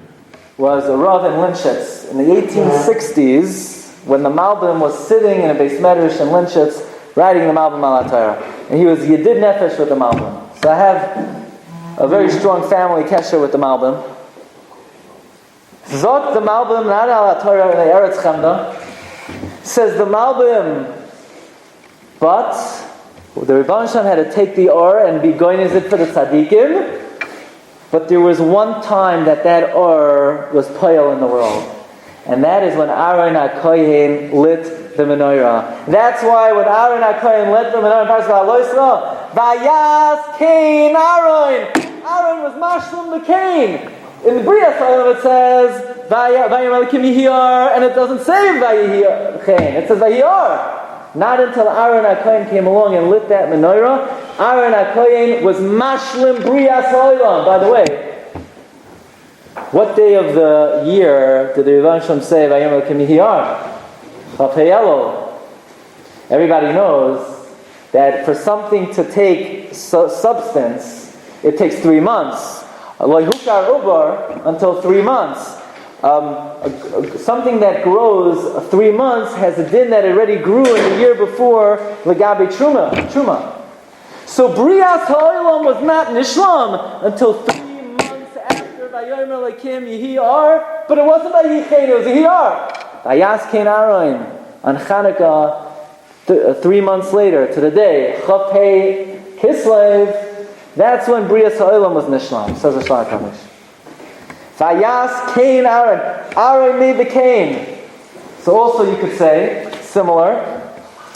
was a Rav in Linshitz in the 1860s, when the Malbim was sitting in a Beis Medrash in Linshitz writing the Malbim al Torah. And he was Yedid Nefesh with the Malbim. So I have a very strong family kesher with the Malbim. Zot the Malbim, not al Torah in the Eretz Chemda, says the Malbim, but the Rebbe Shem had to take the Or and be going as it for the Tzaddikim, but there was one time that Or was poyel in the world. And that is when Aaron HaKohen lit the menorah. That's why when Aaron HaKohen lit the menorah in Parashat Lo Yisrael, Vayas Cain Aaron. Aaron was mashlim the Cain. In the Bria Salam it says Vayam Elokim Yehi Or, and it doesn't say Vayehi Cain. It says Vayehi Or. Not until Aaron HaKohen came along and lit that menorah, Aaron HaKohen was mashlim Bria Salam. By the way, what day of the year did the Rebbe Shem say Vayam Elokim Yehi Or? Everybody knows that for something to take substance, it takes 3 months. Until 3 months. Something that grows 3 months has a din that already grew in the year before Legabe Truma. So Brias Ha'olam was not Nishlam until 3 months after Vayomer Lakim Yehi'ar, but it wasn't by Yichein, it was Yehi'ar. Vayas Kein Aroin on Chanukah 3 months later to the day Chaf Hei Kislev. That's when Brias Ha'olam was Nishlam, says the Shlomo Kadosh. Vayas Cain Aaron. Aaron made the Cain. So also you could say, similar,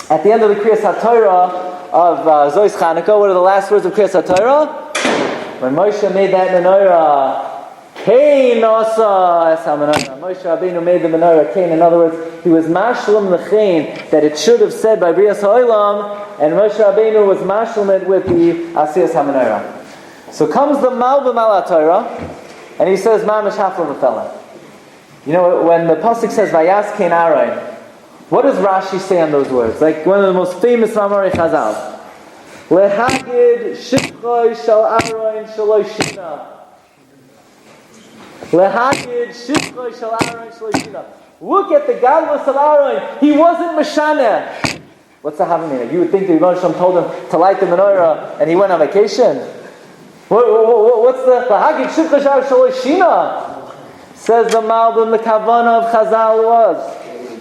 at the end of the Kriyas HaTorah of Zois Chanukah, what are the last words of Kriyas HaTorah? When Moshe made that menorah, Cain asa es ha-menorah. Moshe Rabbeinu made the menorah, Cain. In other words, he was mashlim the Cain that it should have said by Brias Ha'olam, and Moshe Rabbeinu was mashlim it with the Asiyas HaMenorah. So comes the Malbim al HaTorah, and he says, Mamash Hafla V'fela. You know, when the Pasuk says, Vayas Kein Aroin, what does Rashi say on those words? Like one of the most famous Mamorei Chazal. Lehagid Shifchoi Shal Aroin Shaloi Shina. Lehagid Shifchoi Shal Aroin Shaloi Shina. Look at the Gadlus of Aroin. He wasn't Meshaneh. What's the Havamina? You would think the Rebbe Shalom told him to light the menorah and he went on vacation. What's the Hagid Shivcha Shar Shaloi Shina? Says the Malbim, the Kavanah of Chazal was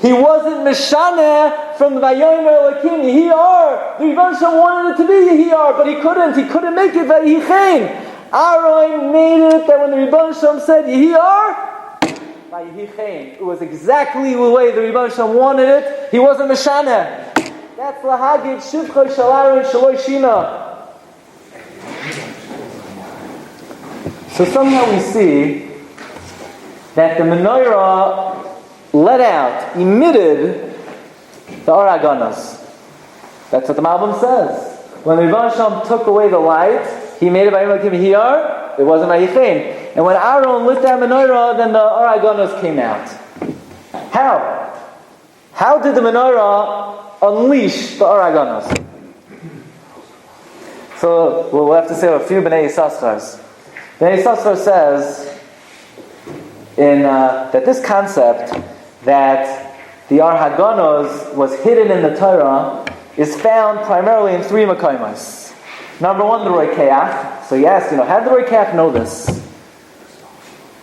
he wasn't Meshaneh from the Vayomer Lakim Yehi'ar. The Rebbe Shalom wanted it to be Yehi'ar, but he couldn't make it Vayichein. Aaron made it that when the Rebbe Shalom said Yehi'ar, Vayichein. It was exactly the way the Rebbe Shalom wanted it. He wasn't Meshaneh. That's Lahagid Shivcha Shal Aaron Shaloi Shina. So somehow we see that the menorah let out, emitted the Or HaGanos. That's what the Malbim says. When the Rebbe Shalom took away the light, he made it by Yom Kippur, it wasn't by Yichein. And when Aaron lit that menorah, then the Or HaGanos came out. How? How did the menorah unleash the Or HaGanos? So we'll have to say a few Bnei Yisachars. Bnei Yisachar says that this concept that the Or HaGanos was hidden in the Torah is found primarily in 3 Makayimos. Number 1, the Roikeach. So you ask, how did the Roikeach know this?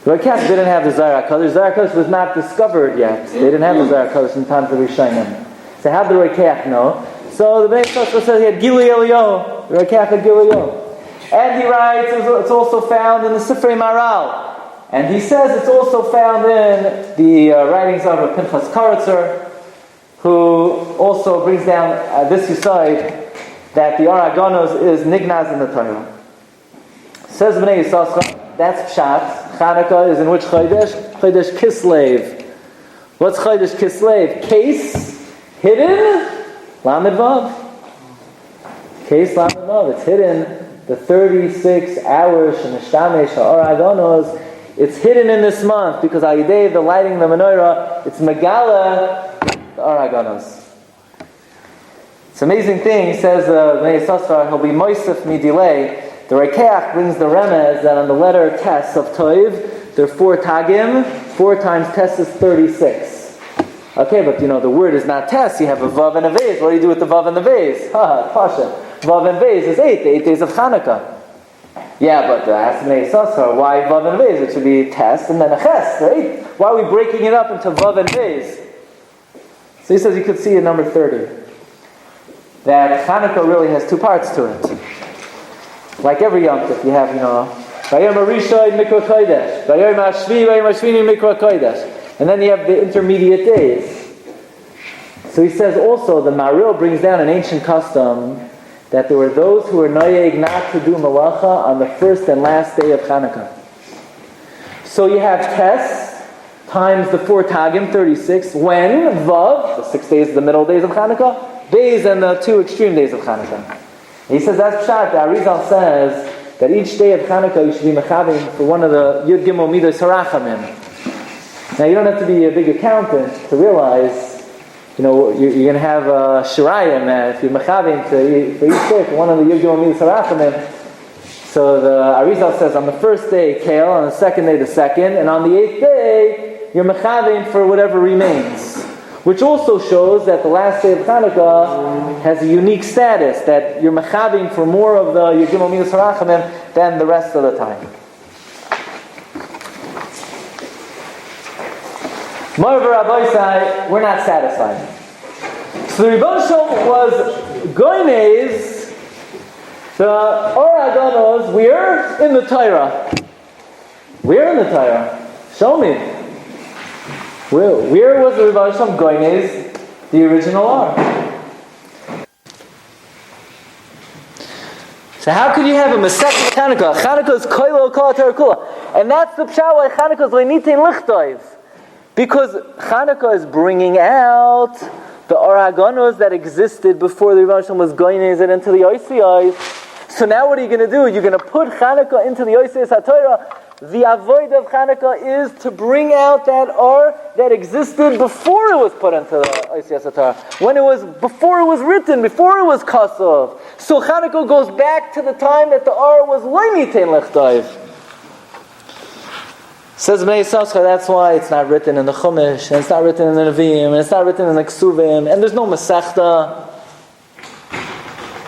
The Roikeach didn't have the Zohar HaKadosh. The Zohar HaKadosh was not discovered yet. They didn't have the Zohar HaKadosh in times of Rishonim. So how did the Roikeach know? So the Bnei Yisachar says he had Gilui Eliyahu. The Roikeach had Gilui Eliyahu. And he writes, it's also found in the Sifrei Maral. And he says it's also found in the writings of Pinchas Karatzer, who also brings down this Yisod, that the Or HaGanos is Nignaz in the Torah. Says Bnei Yisachar, that's Pshat. Chanukah is in which Chodesh? Chodesh Kislev. What's Chodesh Kislev? Case, hidden, Lamed Vav. Case, Lamed Vav. It's hidden. The 36 hours Shenishtamesh Or HaGanos, it's hidden in this month because al yidei the lighting the menorah, it's Megala the Or HaGanos. It's an amazing thing. He says Bnei Yisachar, he'll be moisef midilei. The Roikeach brings the remez that on the letter Tes of Toiv there are 4 tagim. 4 times Tes is 36. Okay, but the word is not Tes. You have a vav and a vez. What do you do with the vav and the vez? Pasha. Vav and vez is 8. The 8 days of Chanukah. Yeah, but ask Bnei Yisachar, why vav and vez? It should be Tes and then a ches, right? Why are we breaking it up into vav and vez? So he says you could see in number 30 that Chanukah really has 2 parts to it. Like every Yom Tov, you have, Vayom HaRishon Mikra Kodesh, Vayom HaShvi, Vayom HaShvini Mikra Kodesh, and then you have the intermediate days. So he says also, the Maril brings down an ancient custom that there were those who were noyeg not to do malacha on the first and last day of Chanukah. So you have Tes times the 4 tagim, 36, when Vav, the 6 days, the middle days of Chanukah, Beis and the 2 extreme days of Chanukah. He says that's Pshat. The Arizal says that each day of Chanukah you should be mechavim for one of the Yud Gimel Midos Harachamim. Now you don't have to be a big accountant to realize you're going to have shirayim if you're mechavim for each day, for one of the Yigdal Midas Harachamim. So the Arizal says on the first day, kale, on the second day, the second, and on the 8th day, you're mechavim for whatever remains. Which also shows that the last day of Chanukah has a unique status, that you're mechavim for more of the Yigdal Midas Harachamim than the rest of the time. Moreover, Rabbi, we're not satisfied. So the Rebbe Shalom was goynez the Or Aganos. We're in the Torah. We're in the Torah. Show me. Where was the Rebbe Shalom goynez the original Or? So how could you have a Masechet Chanukah? Chanukah is koilo kol Torah kula, and that's the pshat why Chanukah is leinitin lichtoiv. Because Chanukah is bringing out the Or Haganos that existed before the Rebbe Shalom was goynez it into the Oisiyos. So now what are you going to do? You're going to put Chanukah into the Oisiyos HaTorah. The avoid of Chanukah is to bring out that Or that existed before it was put into the Oisiyos HaTorah. Before it was written, before it was Kasov. So Chanukah goes back to the time that the Or was Leimitein Lechtoiv. Says Bnei Yisachar, that's why it's not written in the Chumash, and it's not written in the Nevi'im, and it's not written in the Ksuvim, and there's no Masechta,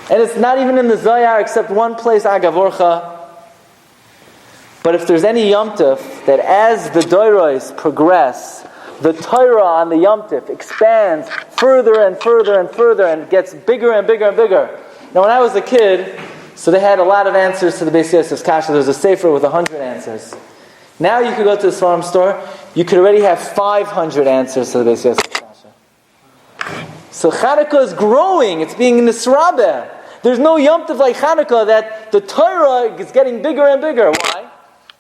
and it's not even in the Zohar except one place, Agavorcha. But if there's any Yom Tov, that as the Doros progress, the Torah on the Yom Tov expands further and further and further, and gets bigger and bigger and bigger. Now when I was a kid, so they had a lot of answers to the Beis Yosef's Kasha. There was a sefer with 100 answers. Now you could go to the Svarim store, you could already have 500 answers to the Beis Yosef's Kasha. So Chanukah is growing, it's being nisrabeh. There's no Yom Tov like Chanukah that the Torah is getting bigger and bigger. Why?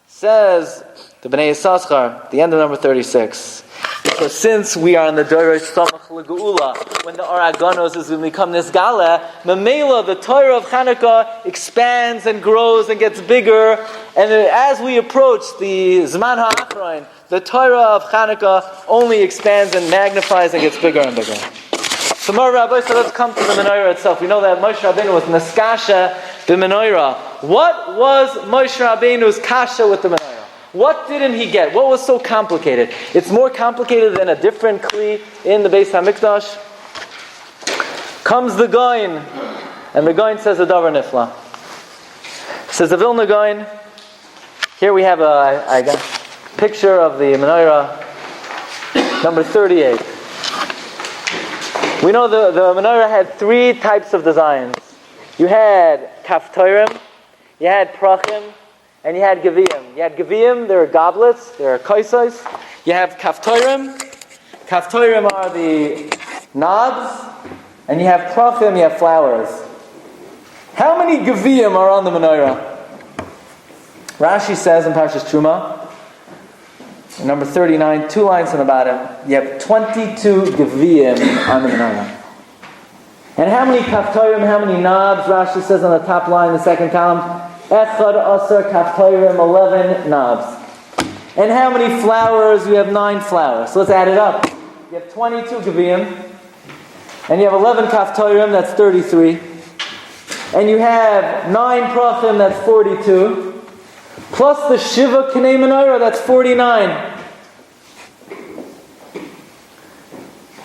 Says the Bnei Yisachar, the end of number 36. Because since we are in the Dorosh Samach L'Geula, when the Or Haganos is going to become Nisgala, Mamela, the Torah of Chanukah expands and grows and gets bigger, and as we approach the Zman HaAchron, the Torah of Chanukah only expands and magnifies and gets bigger and bigger. So Rabbi, so let's come to the Menorah itself. We know that Moshe Rabbeinu was Neskasha the Menorah. What was Moshe Rabbeinu's kasha with the Menorah? What didn't he get? What was so complicated? It's more complicated than a different kli in the Beis HaMikdash. Comes the Goin, and the Goin says a davar nifla. Says the Vilna Goin. Here we have a picture of the Menorah, number 38. We know the Menorah had 3 types of designs. You had kaftorim, you had prachim, and you had Geviyim. You had Geviyim, there are goblets, there are kaisais. You have Kaftorim. Kaftorim are the knobs. And you have Prachim, you have flowers. How many Geviyim are on the Menorah? Rashi says in Parshas Truma, number 39, 2 lines on the bottom, you have 22 Geviyim on the Menorah. And how many Kaftorim, how many knobs? Rashi says on the top line, the second column, Echad Asar Kaftorim, 11 knobs. And how many flowers? We have 9 flowers. So let's add it up. You have 22 Geviyim, and you have 11 Kaftorim, that's 33. And you have 9 Prachim, that's 42. Plus the Shiva K'nei Menorah, that's 49.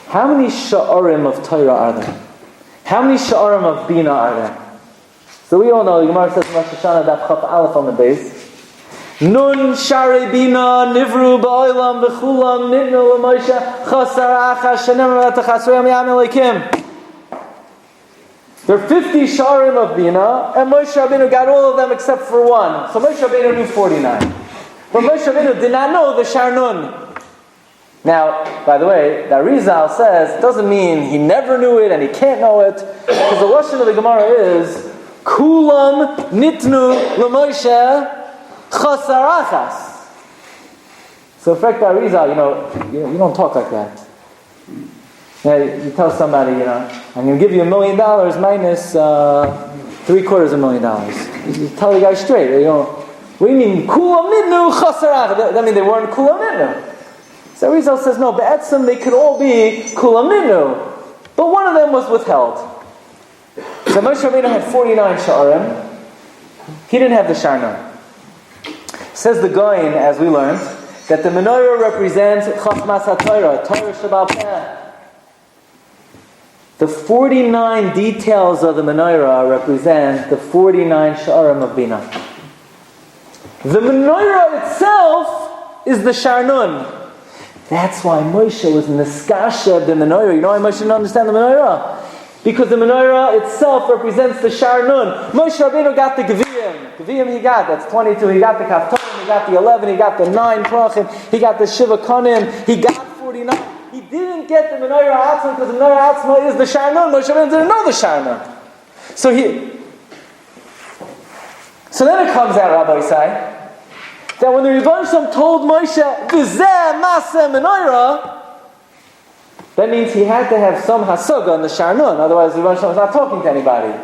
How many Sha'arim of Torah are there? How many Sha'arim of Bina are there? So we all know, the Gemara says in Rosh Hashanah, Daf Chaf Aleph on the base, Nun Shari Bina Nivru Ba'olam V'chulam Nitnu L'Moshe Chasar Achas Shenem V'atachasriyam Yam Elikim. There are 50 Sharim of Bina, and Moshe Rabbeinu got all of them except for one. So Moshe Rabbeinu knew 49. But Moshe Rabbeinu did not know the Shar Nun. Now, by the way, the Arizal says, it doesn't mean he never knew it and he can't know it, because the Lashon of the Gemara is, Kulam nitnu l'Moshe chasar achas. So, in fact, Arizal, you don't talk like that. You tell somebody, I'm going to give you $1 million minus $750,000. You tell the guy straight. What do you mean, kulam nitnu chasar achas? That means they weren't kulam nitnu. So So Rizal says, no, Be'etzim, they could all be Kulaminu, but one of them was withheld. So Moshe Rabbeinu had 49 Sha'arim. He didn't have the Sharnun. Says the Goyin, as we learned, that the Menorah represents Chachmas HaTorah, Torah Sheba'al Peh. The 49 details of the Menorah represent the 49 Sha'arim of Bina. The Menorah itself is the Sharnun. That's why Moshe was Niskasha of the Menorah. You know why Moshe didn't understand the Menorah? Because the Menorah itself represents the Sharnun. Moshe Rabbeinu got the Geviyim. Geviyim he got, that's 22. He got the Kaftorim, he got the 11, he got the 9 Prachim, he got the Shiva Konim, he got 49. He didn't get the Menorah Atzma because the Menorah Atzma is the Sharnun. Moshe Rabbeinu didn't know the Sharnun. So then it comes out, Rabbi say, that when the Rebbeinu Shalom told Moshe, V'zeh Maseh Menorah, that means he had to have some hasaga on the Sharnun, otherwise the Rebbeinu Shalom was not talking to anybody.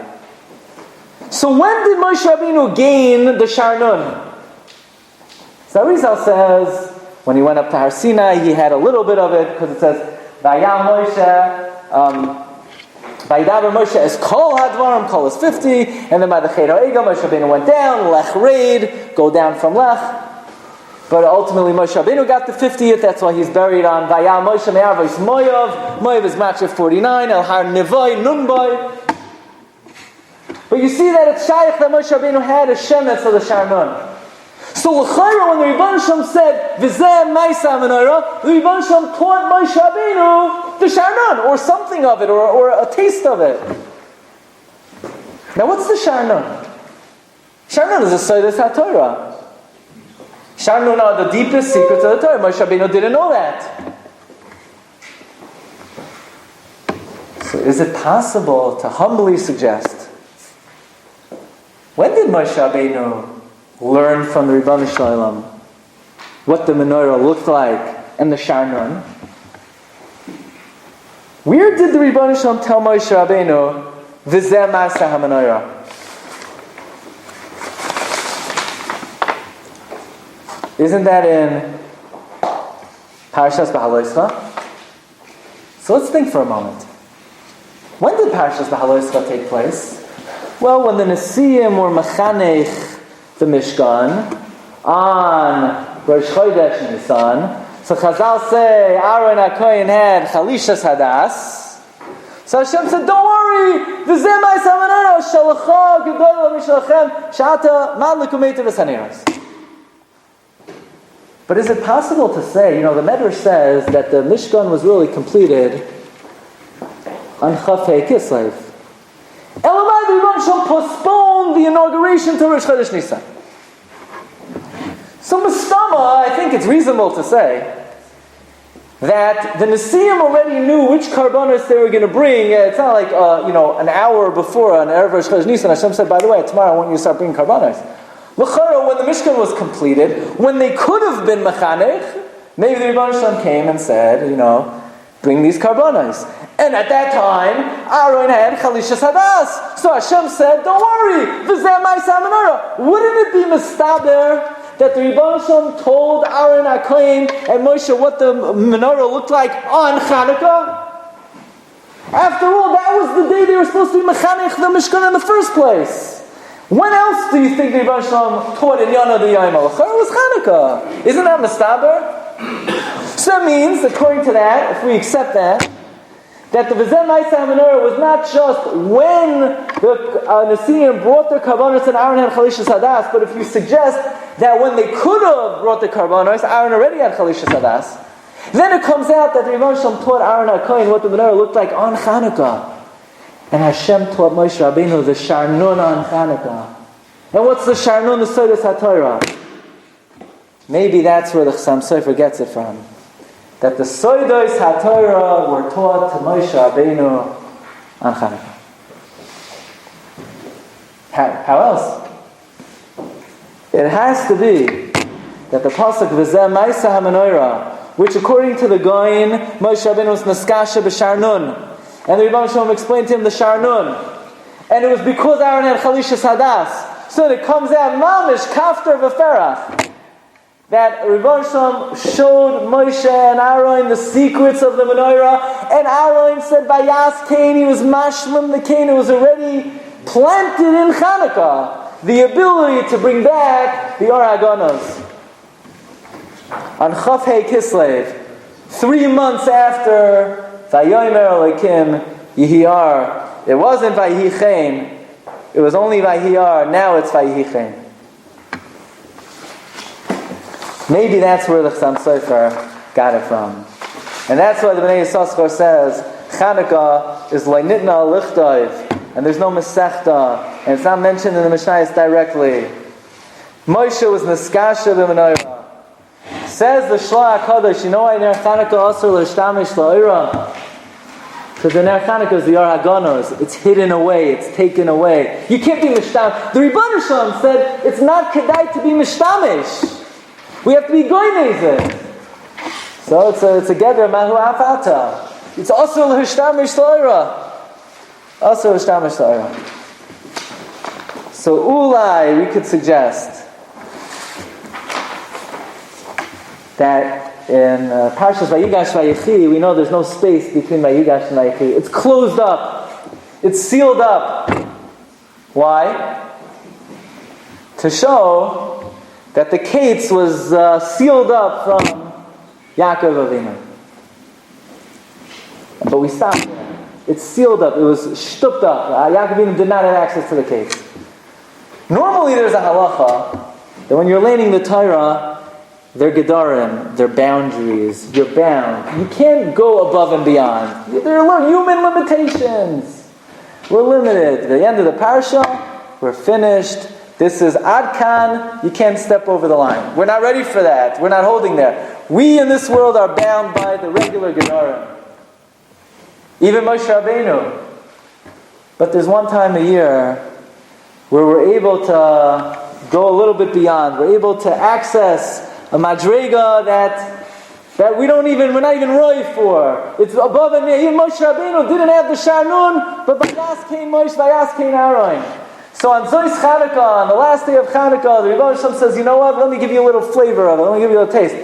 So when did Moshe Rabbeinu gain the Sharnun? So Rizal says, when he went up to Har Sinai, he had a little bit of it, because it says, Vayam Moshe, Vayidaber Moshe is Kol Hadvarim, Kol is 50, and then by the Cheder Ega, Moshe Rabbeinu went down, Lech Reid, go down from Lech. But ultimately Moshe Rabbeinu got the 50th, that's why he's buried on Vayam Moshe Me'arvos Moav. Moav is match of 49, El Har Nevoi, Nunboi. But you see that it's Shaykh that Moshe Rabbeinu had a Shemetz of the Sharnun. So l'chayra, when the Rebbeinu Shalom said V'zeh Maisa Menorah, the Rebbeinu Shalom taught Moshe Rabbeinu the Sharnun, or something of it, or a taste of it. Now what's the Sharnun? Sharnun is a Seidas HaTorah. Sharnun are the deepest secrets of the Torah. Moshe Rabbeinu didn't know that. So is it possible to humbly suggest, when did Moshe Rabbeinu learn from the Rebbeinu Shalom what the Menorah looked like and the Sharnun? Where did the Rebbeinu Shalom tell Moshe Rabbeinu, V'zeh Maseh HaMenorah? Isn't that in Parashas Behaloischa? So let's think for a moment. When did Parashas Behaloischa take place? Well, when the Nesiim were Mechanech the Mishkan on Rosh Chodesh Nisan. So Chazal say Aaron HaKohen had Chalishas Hadas. So Hashem said, don't worry, V'zeh Ma'aseh Menorah, Shalacha Gedolah Mishalachem, Sha'ata Madlik U'Meitav V'Saneros. But is it possible to say, the Medrash says that the Mishkan was really completed on Chafei Kislev. Elamai, the Rebbeinu Shalom postponed the inauguration to Rosh Chodesh Nisan. So Mustama, I think it's reasonable to say that the Nesiim already knew which karbanos they were going to bring. It's not like, an hour before on Erev Rosh Chodesh Nisan, Hashem said, by the way, tomorrow I want you to start bringing karbanos. L'chara, when the Mishkan was completed, when they could have been mechanech, maybe the Rebbeinu Shalom came and said, bring these karbanos. And at that time, Aaron had Chalishas Hadas. So Hashem said, don't worry, V'zeh Ma'aseh Menorah. Wouldn't it be mistaber that the Rebbeinu Shalom told Aaron HaKohen and Moshe what the Menorah looked like on Chanukah? After all, that was the day they were supposed to be mechanech the Mishkan in the first place. When else do you think the Rebbeinu Shalom taught in Yana the Yom HaLachar? It was Chanukah. Isn't that mistaber? So that means, according to that, if we accept that the V'zeh Ma'aseh Menorah was not just when the Nesiim brought their karbanos and Aaron had Chalishas Hadas, but if you suggest that when they could have brought the karbanos, Aaron already had Chalishas Hadas, then it comes out that the Rebbeinu Shalom taught Aaron HaKohen what the Menorah looked like on Chanukah. And Hashem taught Moshe Rabbeinu the Sharnun on Chanukah. And what's the Sharnun, the Seidas HaTorah? Maybe that's where the Chassam Sofer gets it from. That the Seidas HaTorah were taught to Moshe Rabbeinu on Chanukah. How else? It has to be that the pasuk V'zeh Ma'aseh HaMenorah, which according to the Goyin, Moshe Rabbeinu was Naskasha b'Sharnun, and the Rebbeinu Shalom explained to him the Sharnun, and it was because Aaron had Chalishas Hadas, so it comes out Mamish Kaftar V'Ferach, that Rebbe Shalom showed Moshe and Aaron the secrets of the Menorah, and Aaron said, Vayas Cain, he was mashlim the Cain, it was already planted in Chanukah, the ability to bring back the Or HaGanos. On Chaf Hei Kislev, 3 months after Vayomer Elokim Yihiyar, it wasn't Vayichein, it was only Vayihiyar, now it's Vayichein. Maybe that's where the Chassam Sofer got it from. And that's why the Bnei Yissaschar says, Chanukah is Leinitna Lichtayv, and there's no Masechta, and it's not mentioned in the Mishnayos directly. Moshe was Niskasha b'Menorah. Says the Shloah HaKadosh, you know why Ner Chanukah Asur L'Shtamish L'Oira? Because the Ner Chanukah is the Or HaGanos. It's hidden away, it's taken away. You can't be Mishtamish. The Rebbe Shalom said, it's not kedai to be Mishtamish. We have to be goynezed. So it's a gather mahu afata. It's also l'hishtamish l'oira. Also l'hishtamish l'oira. So ulai, we could suggest that in Parshas Vayigash Vayechi, we know there's no space between Vayigash and Vayechi. It's closed up. It's sealed up. Why? To show that the Kates was sealed up from Yaakov Avinu. But we stopped there. It's sealed up. It was shtupped up. Yaakov Avinu did not have access to the Kates. Normally there's a halacha that when you're learning the Torah, they're gedarim, they're boundaries. You're bound. You can't go above and beyond. There are human limitations. We're limited. At the end of the parsha, we're finished. This is Adkan, you can't step over the line. We're not ready for that. We're not holding there. We in this world are bound by the regular Gedarim. Even Moshe Rabbeinu. But there's one time a year where we're able to go a little bit beyond. We're able to access a madrega that we're not even roy for. It's above and even Moshe Rabbeinu didn't have the Sharnun, but Vayas came Moshe, Vayas came Aaron. So on Zois Chanukah, on the last day of Chanukah, the Rebbe Shalom says, you know what, let me give you a little flavor of it, let me give you a little taste.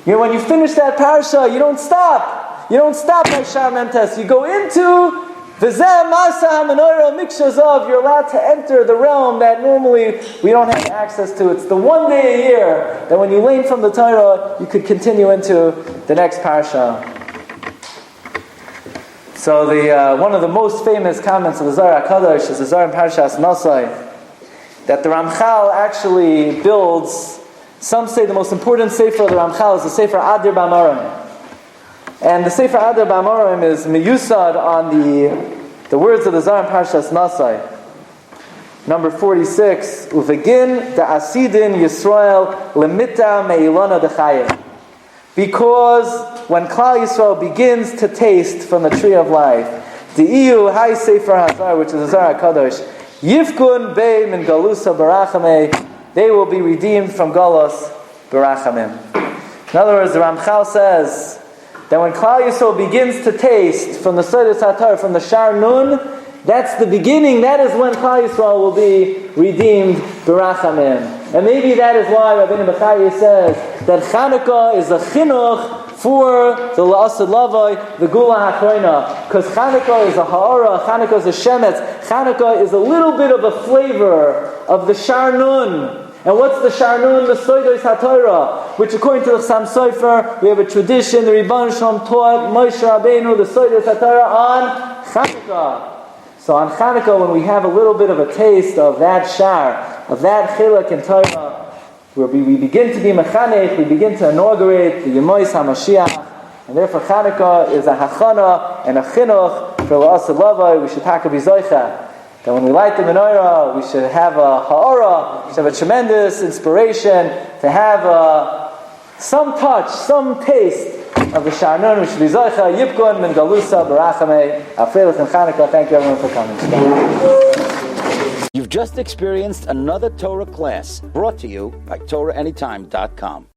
You know, when you finish that parasha, you don't stop. You don't stop by Shar Mentes. You go into V'zeh Masa HaMenorah Mikshazov, you're allowed to enter the realm that normally we don't have access to. It's the one day a year that when you learn from the Torah, you could continue into the next parasha. So one of the most famous comments of the Zohar HaKadosh is the Zohar in Parshas Nosai, that the Ramchal actually builds, some say the most important sefer of the Ramchal is the Sefer Adir B'Amorim. And the Sefer Adir B'Amorim is meyusad on the words of the Zohar in Parshas Nosai. Number 46, Uvegin da'asidin Yisrael lemita me'ilona dechayim. Because when Klal Yisrael begins to taste from the tree of life, Di'iyu Hai Sefer Hazar, which is the Zohar HaKadosh, Yifkun Bei Min Galusa Barachamei, they will be redeemed from Galus Barachamim. In other words, the Ramchal says that when Klal Yisrael begins to taste from the Sodus HaTorah, from the Shar Nun, that's the beginning, that is when Klal Yisrael will be redeemed Barachamim. And maybe that is why Rabbeinu Bechaya says that Chanukah is a chinuch for the La'asad Lavai, the Gula HaKroina. Because Chanukah is a ha'ara, Chanukah is a shemetz, Chanukah is a little bit of a flavor of the Shar Nun. And what's the Shar Nun? The Soidos HaTorah, which according to the Chassam Sofer, we have a tradition, the Rebbe Shalom taught Moshe Rabbeinu, the Soidos HaTorah on Chanukah. So on Chanukah, when we have a little bit of a taste of that shar, of that chilak in Torah, where we begin to be mechanech, we begin to inaugurate the Yemois HaMashiach, and therefore Chanukah is a hachana and a chinuch for La'asad Lavai. We should taka b'zoicha that when we light the menorah, we should have a ha'ara, we should have a tremendous inspiration to have some touch, some taste of the Sharnun, which should be Zoicha, Yipkun, Min Galusa, Barachamei, Afrelich and Chanukah. Thank you everyone for coming. You've just experienced another Torah class brought to you by TorahAnytime.com.